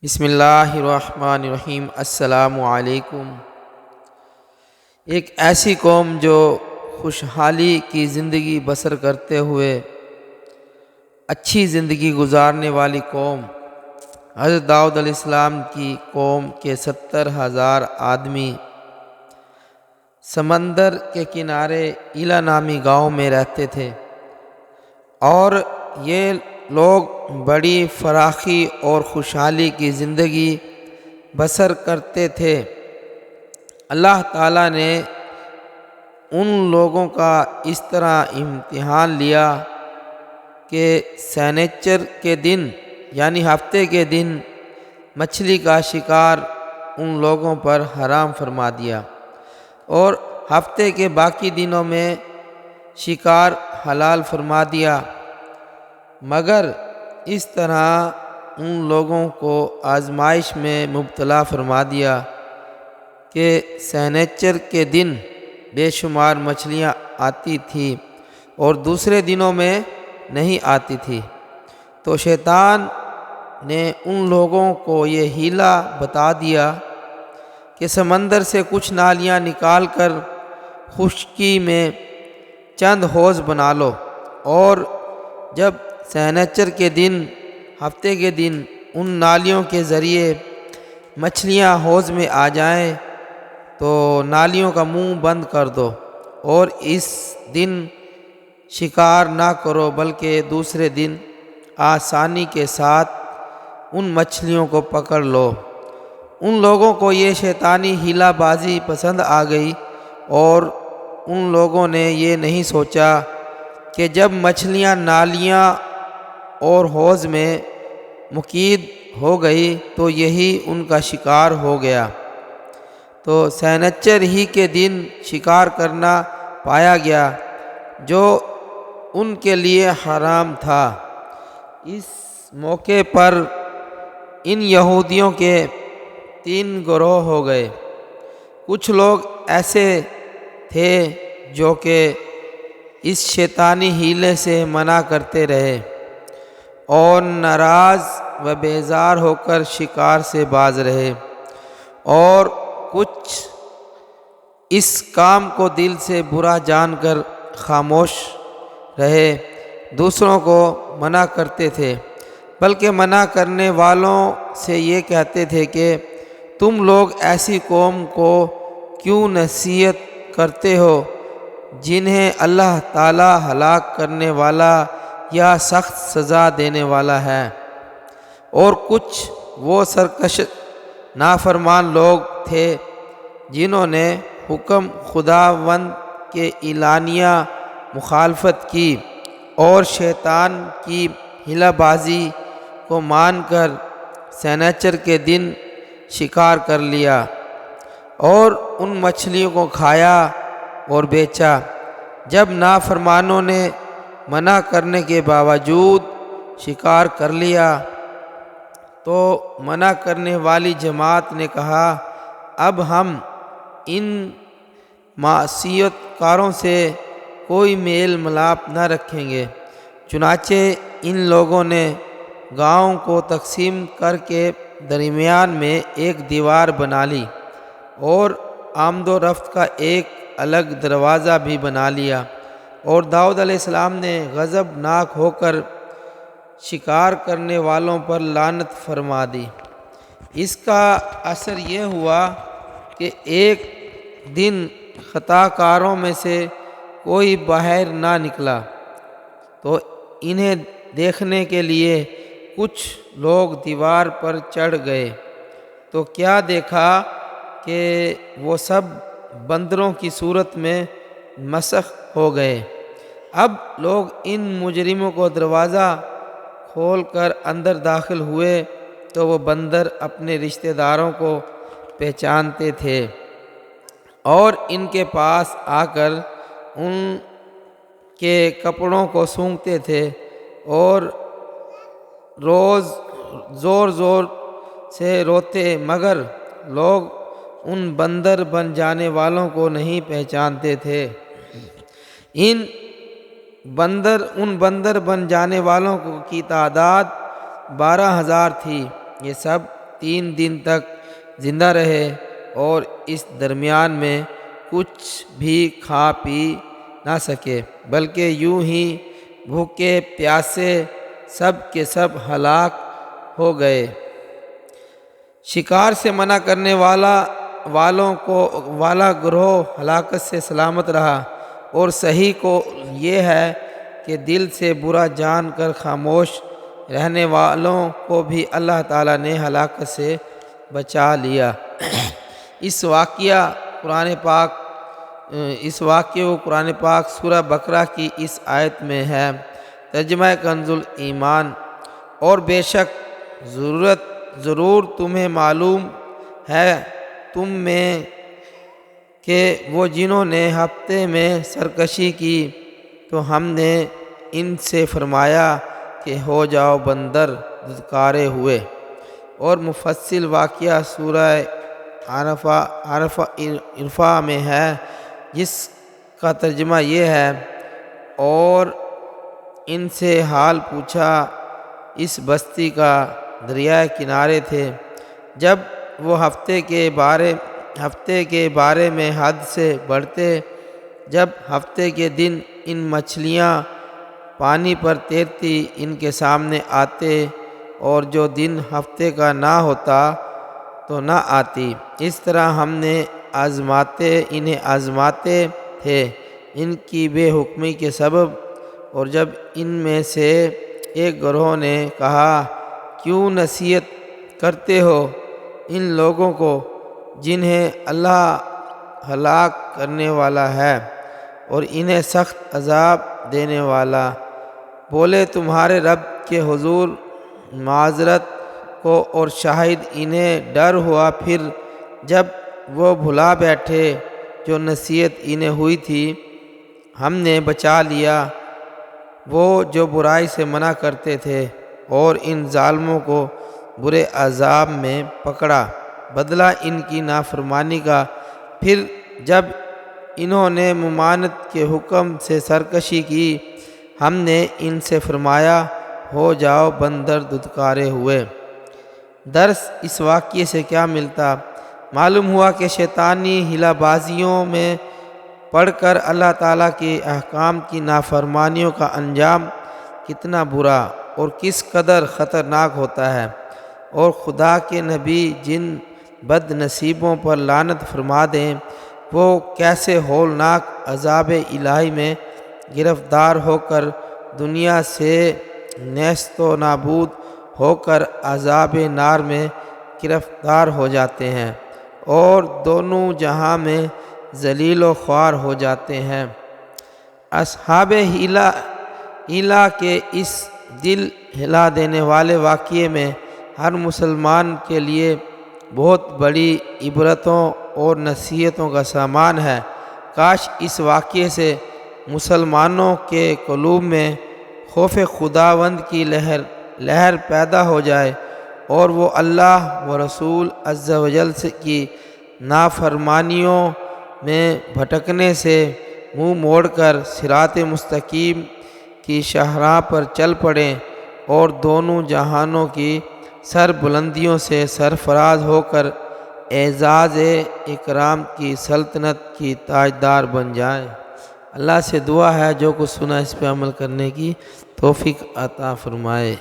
بسم اللہ الرحمن الرحیم۔ السلام علیکم۔ ایک ایسی قوم جو خوشحالی کی زندگی بسر کرتے ہوئے اچھی زندگی گزارنے والی قوم، حضرت داؤد علیہ السلام کی قوم کے 70,000 آدمی سمندر کے کنارے ایلا نامی گاؤں میں رہتے تھے، اور یہ لوگ بڑی فراخی اور خوشحالی کی زندگی بسر کرتے تھے۔ اللہ تعالیٰ نے ان لوگوں کا اس طرح امتحان لیا کہ سنیچر کے دن یعنی ہفتے کے دن مچھلی کا شکار ان لوگوں پر حرام فرما دیا، اور ہفتے کے باقی دنوں میں شکار حلال فرما دیا، مگر اس طرح ان لوگوں کو آزمائش میں مبتلا فرما دیا کہ سنیچر کے دن بے شمار مچھلیاں آتی تھیں اور دوسرے دنوں میں نہیں آتی تھی۔ تو شیطان نے ان لوگوں کو یہ حیلہ بتا دیا کہ سمندر سے کچھ نالیاں نکال کر خشکی میں چند حوض بنا لو، اور جب سنیچر کے دن ہفتے کے دن ان نالیوں کے ذریعے مچھلیاں حوض میں آ جائیں تو نالیوں کا منہ بند کر دو، اور اس دن شکار نہ کرو بلکہ دوسرے دن آسانی کے ساتھ ان مچھلیوں کو پکڑ لو۔ ان لوگوں کو یہ شیطانی حیلہ بازی پسند آ گئی، اور ان لوگوں نے یہ نہیں سوچا کہ جب مچھلیاں نالیاں اور حوض میں مقید ہو گئی تو یہی ان کا شکار ہو گیا۔ تو سنیچر ہی کے دن شکار کرنا پایا گیا جو ان کے لیے حرام تھا۔ اس موقع پر ان یہودیوں کے 3 گروہ ہو گئے۔ کچھ لوگ ایسے تھے جو کہ اس شیطانی حیلے سے منع کرتے رہے اور ناراض و بیزار ہو کر شکار سے باز رہے، اور کچھ اس کام کو دل سے برا جان کر خاموش رہے، دوسروں کو منع کرتے تھے، بلکہ منع کرنے والوں سے یہ کہتے تھے کہ تم لوگ ایسی قوم کو کیوں نصیحت کرتے ہو جنہیں اللہ تعالیٰ ہلاک کرنے والا یا سخت سزا دینے والا ہے۔ اور کچھ وہ سرکش نافرمان لوگ تھے جنہوں نے حکم خداوند کے اعلانیہ مخالفت کی اور شیطان کی حیلہ بازی کو مان کر سنیچر کے دن شکار کر لیا اور ان مچھلیوں کو کھایا اور بیچا۔ جب نافرمانوں نے منع کرنے کے باوجود شکار کر لیا تو منع کرنے والی جماعت نے کہا اب ہم ان معصیت کاروں سے کوئی میل ملاپ نہ رکھیں گے۔ چنانچہ ان لوگوں نے گاؤں کو تقسیم کر کے درمیان میں ایک دیوار بنا لی اور آمد و رفت کا ایک الگ دروازہ بھی بنا لیا، اور داؤد علیہ السلام نے غضبناک ہو کر شکار کرنے والوں پر لعنت فرما دی۔ اس کا اثر یہ ہوا کہ ایک دن خطا کاروں میں سے کوئی باہر نہ نکلا، تو انہیں دیکھنے کے لیے کچھ لوگ دیوار پر چڑھ گئے، تو کیا دیکھا کہ وہ سب بندروں کی صورت میں مسخ ہو گئے۔ اب لوگ ان مجرموں کو دروازہ کھول کر اندر داخل ہوئے تو وہ بندر اپنے رشتہ داروں کو پہچانتے تھے اور ان کے پاس آ کر ان کے کپڑوں کو سونگھتے تھے اور زور زور سے روتے، مگر لوگ ان بندر بن جانے والوں کو نہیں پہچانتے تھے۔ ان بندر بن جانے والوں کی تعداد 12,000 تھی۔ یہ سب 3 دن تک زندہ رہے اور اس درمیان میں کچھ بھی کھا پی نہ سکے، بلکہ یوں ہی بھوکے پیاسے سب کے سب ہلاک ہو گئے۔ شکار سے منع کرنے والا گروہ ہلاکت سے سلامت رہا، اور صحیح کو یہ ہے کہ دل سے برا جان کر خاموش رہنے والوں کو بھی اللہ تعالیٰ نے ہلاکت سے بچا لیا۔ اس واقعے کو قرآن پاک سورہ بقرہ کی اس آیت میں ہے۔ ترجمہ کنز الایمان۔ اور بے شک ضرور تمہیں معلوم ہے تم میں کہ وہ جنہوں نے ہفتے میں سرکشی کی تو ہم نے ان سے فرمایا کہ ہو جاؤ بندر دھتکارے ہوئے۔ اور مفصل واقعہ سورہ عرفہ میں ہے، جس کا ترجمہ یہ ہے، اور ان سے حال پوچھا اس بستی کا دریائے کنارے تھے، جب وہ ہفتے کے بارے میں حد سے بڑھتے، جب ہفتے کے دن ان مچھلیاں پانی پر تیرتی ان کے سامنے آتے، اور جو دن ہفتے کا نہ ہوتا تو نہ آتی۔ اس طرح ہم نے انہیں آزماتے تھے ان کی بے حکمی کے سبب۔ اور جب ان میں سے ایک گروہ نے کہا، کیوں نصیحت کرتے ہو ان لوگوں کو جنہیں اللہ ہلاک کرنے والا ہے اور انہیں سخت عذاب دینے والا؟ بولے، تمہارے رب کے حضور معذرت کو، اور شاہد انہیں ڈر ہوا۔ پھر جب وہ بھلا بیٹھے جو نصیحت انہیں ہوئی تھی، ہم نے بچا لیا وہ جو برائی سے منع کرتے تھے، اور ان ظالموں کو برے عذاب میں پکڑا، بدلہ ان کی نافرمانی کا۔ پھر جب انہوں نے ممانعت کے حکم سے سرکشی کی، ہم نے ان سے فرمایا، ہو جاؤ بندر دھتکارے ہوئے۔ درس اس واقعے سے کیا ملتا؟ معلوم ہوا کہ شیطانی ہیلہ بازیوں میں پڑھ کر اللہ تعالیٰ کے احکام کی نافرمانیوں کا انجام کتنا برا اور کس قدر خطرناک ہوتا ہے، اور خدا کے نبی جن بد نصیبوں پر لعنت فرما دیں، وہ کیسے ہولناک عذاب الہی میں گرفتار ہو کر دنیا سے نیست و نابود ہو کر عذاب نار میں گرفتار ہو جاتے ہیں، اور دونوں جہاں میں ذلیل و خوار ہو جاتے ہیں۔ اصحاب ہیلہ کے اس دل ہلا دینے والے واقعے میں ہر مسلمان کے لیے بہت بڑی عبرتوں اور نصیحتوں کا سامان ہے۔ کاش اس واقعے سے مسلمانوں کے قلوب میں خوف خداوند کی لہر پیدا ہو جائے، اور وہ اللہ و رسول عز و جل کی نافرمانیوں میں بھٹکنے سے منہ موڑ کر صراط مستقیم کی شاہراہ پر چل پڑیں، اور دونوں جہانوں کی سر بلندیوں سے سرفراز ہو کر اعزاز اکرام کی سلطنت کی تاجدار بن جائیں۔ اللہ سے دعا ہے جو کچھ سنا اس پہ عمل کرنے کی توفیق عطا فرمائے۔